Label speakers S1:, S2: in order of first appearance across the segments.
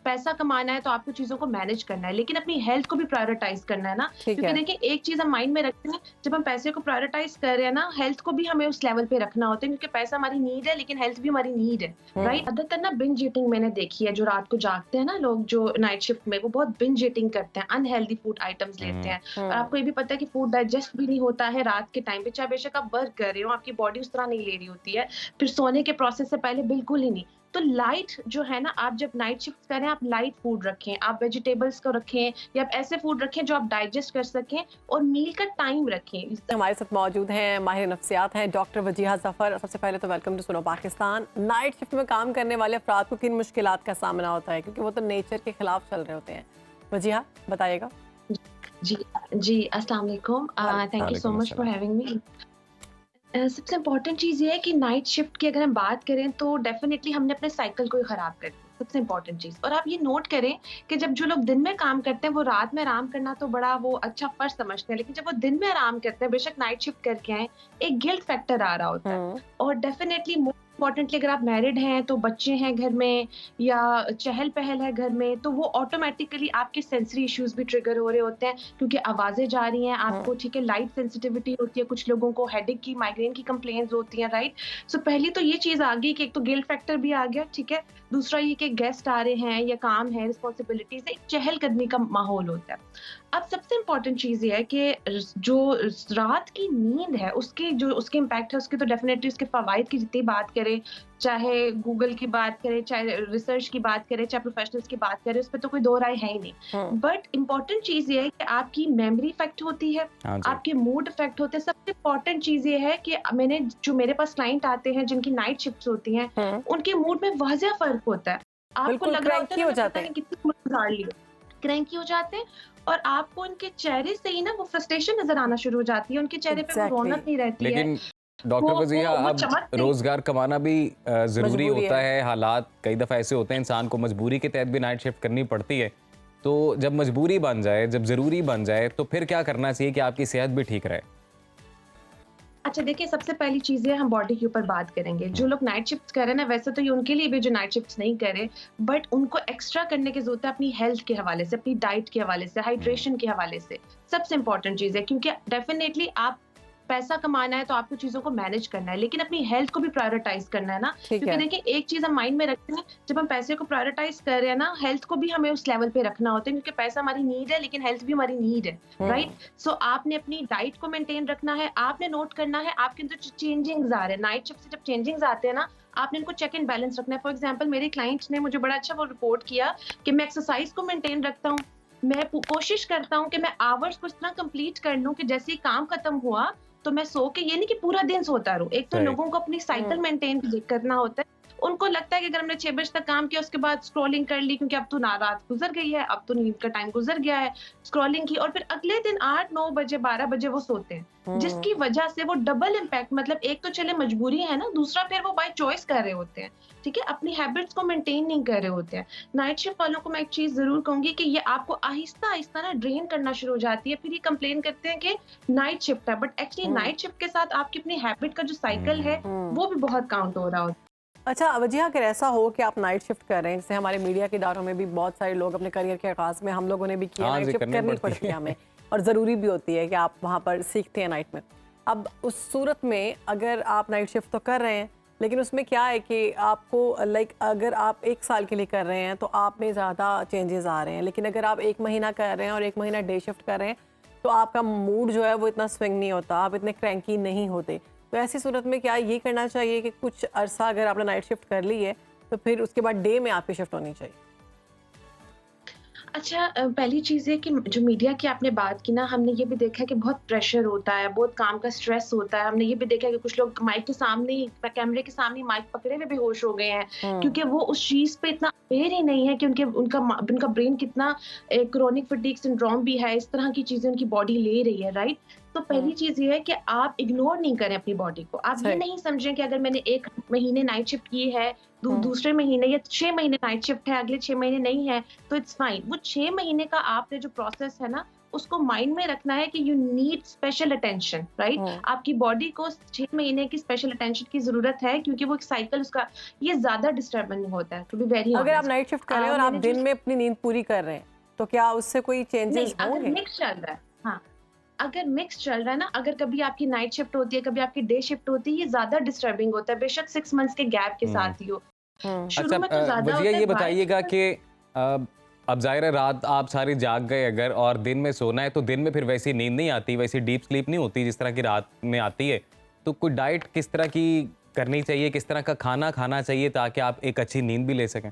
S1: पैसा कमाना है तो आपको चीज़ों को मैनेज करना है, लेकिन अपनी हेल्थ को भी प्रायोरिटाइज़ करना है ना।
S2: ठीक
S1: क्योंकि
S2: है।
S1: देखिए एक चीज़ हम माइंड में रखते हैं, जब हम पैसे को प्रायोरिटाइज़ कर रहे हैं ना, हेल्थ को भी हमें उस लेवल पे रखना होता है, क्योंकि पैसा हमारी नीड है, लेकिन हेल्थ भी हमारी नीड है, राइट?
S2: हुँ,
S1: ज़्यादातर ना बिंज ईटिंग मैंने देखी है, जो रात को जागते हैं ना लोग, जो नाइट शिफ्ट में, वो बहुत बिंज ईटिंग करते हैं, अनहेल्दी फूड आइटम्स लेते
S3: हुँ।
S1: हैं। और
S2: हुँ।
S1: आपको ये भी पता है कि फूड डाइजेस्ट भी नहीं होता है रात के टाइम पे, चाहे बेशक आप वर्क कर रहे हो, आपकी बॉडी उस तरह नहीं ले रही होती है। फिर सोने के प्रोसेस से पहले बिल्कुल ही नहीं। तो लाइट जो है ना, आप जब नाइट शिफ्ट करें, आप लाइट फूड रखें, आप वेजिटेबल्स को रखें या आप ऐसे फूड रखें जो आप डाइजेस्ट कर सकें, और मील का टाइम रखें।
S2: हमारे साथ मौजूद हैं माहिर नफ्सियात हैं डॉक्टर वजीहा ज़फ़र। सबसे पहले तो वेलकम टू सुनो पाकिस्तान। नाइट शिफ्ट में काम करने वाले अफराद को किन मुश्किलात का सामना होता है, क्योंकि वो तो नेचर के खिलाफ चल रहे होते हैं? वजीहा बताइएगा।
S1: जी, जी, अस्सलाम वालेकुम। थैंक यू सो
S3: वालेकुम
S1: मच फॉर
S3: अस्सलाम।
S1: Having me. सबसे इम्पोर्टेंट चीज़ ये है कि नाइट शिफ्ट की अगर हम बात करें तो डेफ़िनेटली हमने अपने साइकिल को ही ख़राब कर दिया, सबसे इम्पोर्टेंट चीज़। और आप ये नोट करें कि जब जो लोग दिन में काम करते हैं, वो रात में आराम करना तो बड़ा वो अच्छा फ़र्ज़ समझते हैं, लेकिन जब वो दिन में आराम करते हैं, बेशक नाइट शिफ्ट करके आएँ, एक गिल्ट फैक्टर आ रहा होता है।
S2: हुँ,
S1: और डेफ़िनेटली मोस्ट इम्पोर्टेंटली अगर आप मैरिड हैं, तो बच्चे हैं घर में या चहल-पहल है घर में, तो वो ऑटोमैटिकली आपके सेंसरी इश्यूज़ भी ट्रिगर हो रहे होते हैं, क्योंकि आवाज़ें जा रही हैं
S2: हुँ।
S1: आपको, ठीक है? लाइट सेंसिटिविटी होती है, कुछ लोगों को हेडेक की, माइग्रेन की कंप्लेंट्स होती हैं, राइट? सो पहली तो ये चीज़ आ गई कि एक तो गिल्ट फैक्टर भी आ गया, ठीक है? दूसरा ये कि गेस्ट आ रहे हैं या काम है, रिस्पॉन्सिबिलिटीज़ है, एक चहलकदमी का माहौल होता है। अब सबसे इम्पोर्टेंट चीज़ ये है कि जो रात की नींद है, उसकी जो उसके इम्पैक्ट है, उसके तो डेफ़िनेटली उसके फ़वाइद की जितनी बात करें, चाहे गूगल की बात करें, चाहे रिसर्च की बात करें, चाहे प्रोफ़ेशनल्स की बात करें, उसपे तो कोई दो राय है ही नहीं।
S2: हुँ,
S1: बट इम्पोर्टेंट चीज़ ये है कि आपकी मेमोरी इफ़ेक्ट होती है,
S3: हाँ जी।
S1: आपके मूड इफ़ेक्ट होते हैं। सबसे इम्पोर्टेंट चीज़ ये है कि जो मेरे पास क्लाइंट आते हैं, जिनकी नाइट शिफ्ट्स होती हैं,
S2: हुँ।
S1: उनके मूड में वाज़ह फ़र्क होता है। आपको
S2: बिल्कुल
S1: लग रहा होता है
S2: क्रैंकी
S1: ना,
S2: हो
S1: मैं
S2: जाते
S1: पता
S2: हैं।
S1: नहीं कितनी उम्र गुज़ार ली है। क्रैंकी हो जाते हैं, और आपको उनके चेहरे से ही ना वो फ्रस्ट्रेशन नज़र आना शुरू हो जाती है, उनके चेहरे पे वो
S2: एग्ज़ैक्टली,
S1: रौनक नहीं रहती है,
S3: लेकिन डॉक्टर वज़ीहा,
S1: वो
S3: अब
S1: चमक नहीं।
S3: रोज़गार कमाना भी ज़रूरी
S2: मजबूरी
S3: होता
S2: है।
S3: है। हालात कई दफ़ा ऐसे होते हैं, इंसान को मजबूरी के तहत भी नाइट शिफ्ट करनी पड़ती है। तो जब मजबूरी बन जाए, जब ज़रूरी बन जाए, तो फिर क्या करना चाहिए कि आपकी सेहत भी ठीक रहे?
S1: अच्छा देखिए, सबसे पहली चीज़ है हम बॉडी के ऊपर बात करेंगे।
S3: हुँ,
S1: जो लोग नाइट शिफ्ट्स कर रहे हैं ना, वैसे तो ये उनके लिए भी जो नाइट शिफ्ट्स नहीं कर रहे, बट उनको एक्स्ट्रा करने की ज़रूरत है अपनी हेल्थ के हवाले से, अपनी डाइट के हवाले से,
S3: हुँ,
S1: हाइड्रेशन के हवाले से। सबसे इम्पोर्टेंट चीज़ है, क्योंकि डेफ़िनेटली आप पैसा कमाना है तो आपको चीज़ों को मैनेज करना है, लेकिन अपनी हेल्थ को भी प्रायोरिटाइज़ करना है ना।
S2: ठीक
S1: क्योंकि
S2: है।
S1: देखिए एक चीज़ हम माइंड में रखते हैं, जब हम पैसे को प्रायोरिटाइज़ कर रहे हैं ना, हेल्थ को भी हमें उस लेवल पे रखना होता है, क्योंकि पैसा हमारी नीड है, लेकिन हेल्थ भी हमारी नीड है, राइट?
S2: हुँ,
S1: सो आपने अपनी डाइट को मेंटेन रखना है, आपने नोट करना है आपके अंदर जो चेंजिंग्स आ रहे हैं, नाइट शिफ्ट से जब चेंजिंग्स आते हैं ना, आपने इनको चेक एंड बैलेंस रखना है। फॉर एग्जांपल मेरे क्लाइंट्स ने मुझे बड़ा अच्छा वो रिपोर्ट किया कि मैं एक्सरसाइज को मेंटेन रखता हूँ, मैं कोशिश करता हूँ कि मैं आवर्स को इस तरह कंप्लीट कर लूँ कि जैसे ही काम खत्म हुआ तो मैं सो के, ये नहीं कि पूरा दिन सोता रहूं। एक तो
S3: सही।
S1: लोगों को अपनी साइकिल
S2: हुँ,
S1: मेंटेन करना होता है, उनको लगता है कि अगर हमने 6 बजे तक काम किया, उसके बाद स्क्रॉलिंग कर ली, क्योंकि अब तो ना रात गुजर गई है, अब तो नींद का टाइम गुजर गया है, स्क्रॉलिंग की, और फिर अगले दिन 8-9 बजे 12 बजे वो सोते हैं,
S2: हुँ,
S1: जिसकी वजह से वो डबल इम्पैक्ट, मतलब एक तो चले मजबूरी है ना, दूसरा फिर वो बाय चॉइस कर रहे होते हैं, ठीक है? अपनी हैबिट्स को मेंटेन नहीं कर रहे होते हैं। नाइट शिफ्ट वालों को मैं एक चीज जरूर कहूंगी कि ये आपको आहिस्ता आहिस्ता ना ड्रेन करना शुरू हो जाती है। फिर ये कंप्लेन करते हैं कि नाइट शिफ्ट है, but actually
S2: hmm,
S1: night shift के साथ आपकी अपनी हैबिट का जो साइकिल है,
S3: हुँ,
S2: हुँ।
S1: वो भी बहुत काउंट हो रहा होता है।
S2: अच्छा वजीहा, अगर ऐसा हो कि आप नाइट शिफ्ट कर रहे हैं, जैसे हमारे मीडिया के इदारों में भी बहुत सारे लोग अपने करियर के आगाज़ में, हम लोगों ने भी किया,
S3: हाँ
S2: नाइट
S3: जी,
S2: शिफ्ट
S3: करनी
S2: करनी
S3: पड़ती
S2: पड़ती है
S3: है।
S2: हमें, और ज़रूरी भी होती है कि आप वहाँ पर सीखते हैं नाइट में। अब उस सूरत में अगर आप नाइट शिफ्ट तो कर रहे हैं, लेकिन उसमें क्या है कि आपको लाइक अगर आप 1 साल के लिए कर रहे हैं तो आप में ज़्यादा चेंजेस आ रहे हैं, लेकिन अगर आप 1 महीना कर रहे हैं और 1 महीना डे शिफ्ट कर रहे हैं, तो आपका मूड जो है वो इतना स्विंग नहीं होता, आप इतने क्रैंकी नहीं होते। तो ऐसी सूरत में क्या ये करना चाहिए कि कुछ अरसा अगर आपने नाइट शिफ्ट कर ली है, तो फिर उसके बाद डे में आपकी शिफ्ट होनी चाहिए?
S1: अच्छा, पहली चीज़ है कि जो मीडिया की आपने बात की ना, हमने ये भी देखा है कि बहुत प्रेशर होता है, बहुत काम का स्ट्रेस होता है। हमने ये भी देखा है कि कुछ लोग माइक के सामने ही, कैमरे के सामने ही माइक पकड़े हुए बेहोश हो गए हैं,
S2: हुँ,
S1: क्योंकि वो उस चीज़ पे इतना अवेयर ही नहीं है कि उनका ब्रेन कितना क्रोनिक फटीग सिंड्रोम भी है, इस तरह की चीज़ें उनकी बॉडी ले रही है, राइट? तो पहली
S2: हुँ,
S1: चीज़ ये है कि आप इग्नोर नहीं करें अपनी बॉडी को। आप ये
S2: सही।
S1: नहीं समझें कि अगर मैंने 1 महीने नाइट शिफ्ट की है,
S2: हुँ,
S1: दूसरे महीने या 6 महीने नाइट शिफ्ट है, अगले 6 महीने नहीं है, तो इट्स फाइन। वो 6 महीने का आपने जो प्रोसेस है ना, उसको माइंड में रखना है कि you need special attention, right? आपकी बॉडी को 6 महीने की स्पेशल अटेंशन की जरूरत है, क्योंकि वो एक साइकिल उसका ये ज्यादा डिस्टर्बिंग होता है, टू बी वेरी
S2: अगर आप
S1: ऑनेस्ट।
S2: नाइट शिफ्ट कर रहे हैं और आप दिन में अपनी नींद पूरी कर रहे हैं तो क्या उससे कोई
S1: नहीं,
S2: चेंजेस
S1: अगर
S2: होंगे?
S1: मिक्स चल रहा है, हाँ, अगर मिक्स चल रहा है ना, अगर कभी आपकी नाइट शिफ्ट होती है, कभी आपकी डे शिफ्ट होती है, ये ज्यादा डिस्टर्बिंग होता है, बेशक 6 मंथ्स के गैप के साथ ही हो। शुरू
S3: अच्छा
S1: में तो ज्यादा
S3: वजिया
S1: होता
S3: ये
S1: है,
S3: बताइएगा कि अब जाहिर है रात आप सारी जाग गए अगर और दिन में सोना है तो दिन में फिर वैसी नींद नहीं आती, वैसी डीप स्लीप नहीं होती जिस तरह की रात में आती है। तो कोई डाइट किस तरह की करनी चाहिए, किस तरह का खाना खाना चाहिए ताकि आप एक अच्छी नींद भी ले सकें?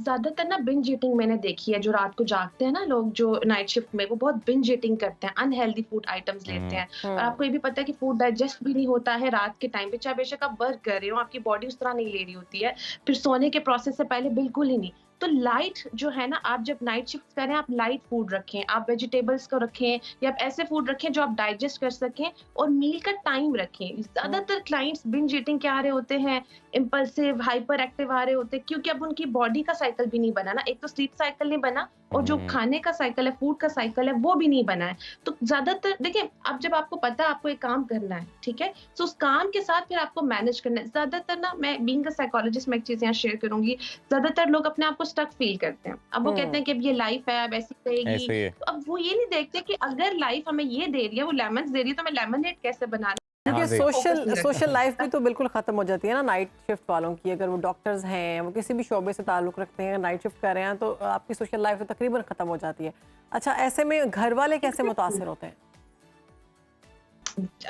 S1: ज्यादातर ना बिंज ईटिंग मैंने देखी है, जो रात को जागते हैं ना लोग जो नाइट शिफ्ट में, वो बहुत बिंज ईटिंग करते हैं, अनहेल्दी फूड आइटम्स लेते हैं। और आपको ये भी पता है कि फूड डाइजेस्ट भी नहीं होता है रात के टाइम पे, चाहे बेशक आप वर्क कर रहे हो, आपकी बॉडी उस तरह नहीं ले रही होती है, फिर सोने के प्रोसेस से पहले बिल्कुल ही नहीं। तो लाइट जो है ना, आप जब नाइट शिफ्ट करें आप लाइट फूड रखें, आप वेजिटेबल्स को रखें या आप ऐसे फूड रखें जो आप डाइजेस्ट कर सकें, और मील का टाइम रखें। ज्यादातर क्लाइंट्स बिंज ईटिंग के आ रहे होते हैं, इम्पल्सिव हाइपर एक्टिव आ रहे होते हैं, क्योंकि अब उनकी बॉडी का साइकिल भी नहीं बना ना, एक तो स्लीप साइकिल नहीं बना और जो खाने का साइकिल है, फूड का साइकिल है, वो भी नहीं बना है। तो ज्यादातर देखिए, अब जब आपको पता है आपको एक काम करना है, ठीक है, तो उस काम के साथ फिर आपको मैनेज करना है। ज्यादातर ना, मैं बीइंग अ साइकोलॉजिस्ट मैं एक चीज यहाँ शेयर करूंगी, ज्यादातर लोग अपने आप को स्टक फील करते हैं। अब वो कहते हैं कि अब ये लाइफ है, अब ऐसी रहेगी,
S3: ऐसे ही है।
S1: तो अब वो ये नहीं देखते कि अगर लाइफ हमें ये दे रही है, वो लेमन दे रही है, तो मैं लेमनेड कैसे बना,
S2: क्योंकि
S3: हाँ जी।
S2: सोशल लाइफ भी तो बिल्कुल खत्म हो जाती है ना नाइट शिफ्ट वालों की। अगर वो डॉक्टर्स हैं, वो किसी भी शोबे से ताल्लुक रखते हैं, नाइट शिफ्ट कर रहे हैं, तो आपकी सोशल लाइफ तो तकरीबन खत्म हो जाती है। अच्छा, ऐसे में घर वाले कैसे मुतासिर होते हैं?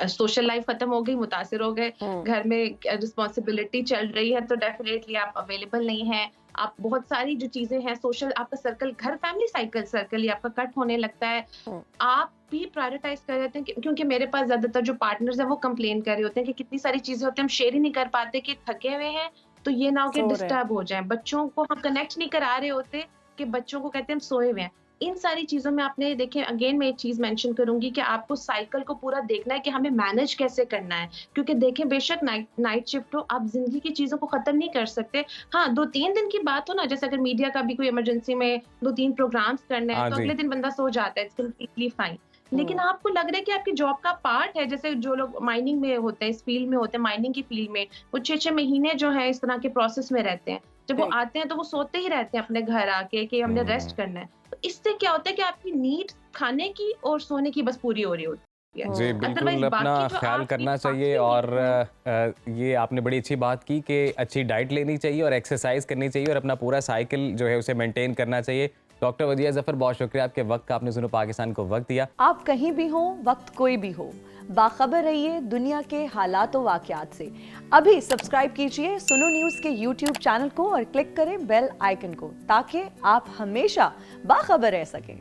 S1: सोशल लाइफ खत्म हो गई, मुतासिर हो गए, घर में रिस्पॉन्सिबिलिटी चल रही है, तो डेफिनेटली आप अवेलेबल नहीं है। आप बहुत सारी जो चीजें हैं, सोशल आपका सर्कल, घर फैमिली साइकिल सर्कल ही आपका कट होने लगता है। आप भी प्रायोरिटाइज कर रहे हैं, क्योंकि मेरे पास ज्यादातर जो पार्टनर्स हैं वो कंप्लेन कर रहे होते हैं कि कितनी सारी चीजें होती हैं, हम शेयर ही नहीं कर पाते, कि थके हुए हैं तो ये ना हो कि डिस्टर्ब हो जाए, बच्चों को हम कनेक्ट नहीं करा रहे होते कि बच्चों को कहते हैं हम सोए हुए हैं। इन सारी चीजों में आपने देखें, अगेन मैं एक चीज मेंशन करूंगी कि आपको साइकिल को पूरा देखना है कि हमें मैनेज कैसे करना है, क्योंकि देखें बेशक नाइट शिफ्ट हो, आप जिंदगी की चीजों को खत्म नहीं कर सकते। हाँ, 2-3 दिन की बात हो ना, जैसे अगर मीडिया का भी कोई इमरजेंसी में 2-3 प्रोग्राम्स करने हैं तो अगले दिन बंदा सो जाता है, इट्स कंप्लीटली फाइन। लेकिन आपको लग रहा है कि आपकी जॉब का पार्ट है, जैसे जो लोग माइनिंग में होते हैं, इस फील्ड में होते हैं, माइनिंग की फील्ड में, वो 6-6 महीने जो है इस तरह के प्रोसेस में रहते हैं। जब वो आते हैं तो वो सोते ही रहते हैं अपने घर आके कि हमने रेस्ट करना है। तो इससे क्या होता है कि आपकी नीड खाने की और सोने की बस पूरी हो रही होती है।
S3: जी बिल्कुल, अपना ख्याल करना चाहिए। और ये आपने बड़ी अच्छी बात की कि अच्छी डाइट लेनी चाहिए और एक्सरसाइज करनी चाहिए और अपना पूरा साइकिल जो है उसे मेंटेन करना चाहिए। डॉक्टर वजिया ज़फ़र, बहुत शुक्रिया आपके वक्त का, आपने सुनो पाकिस्तान को वक्त दिया।
S4: आप कहीं भी हो, वक्त कोई भी हो, बाखबर रहिए दुनिया के हालात व वाक़यात से। अभी सब्सक्राइब कीजिए सुनो न्यूज़ के YouTube चैनल को और क्लिक करें बेल आइकन को, ताकि आप हमेशा बाखबर रह सकें।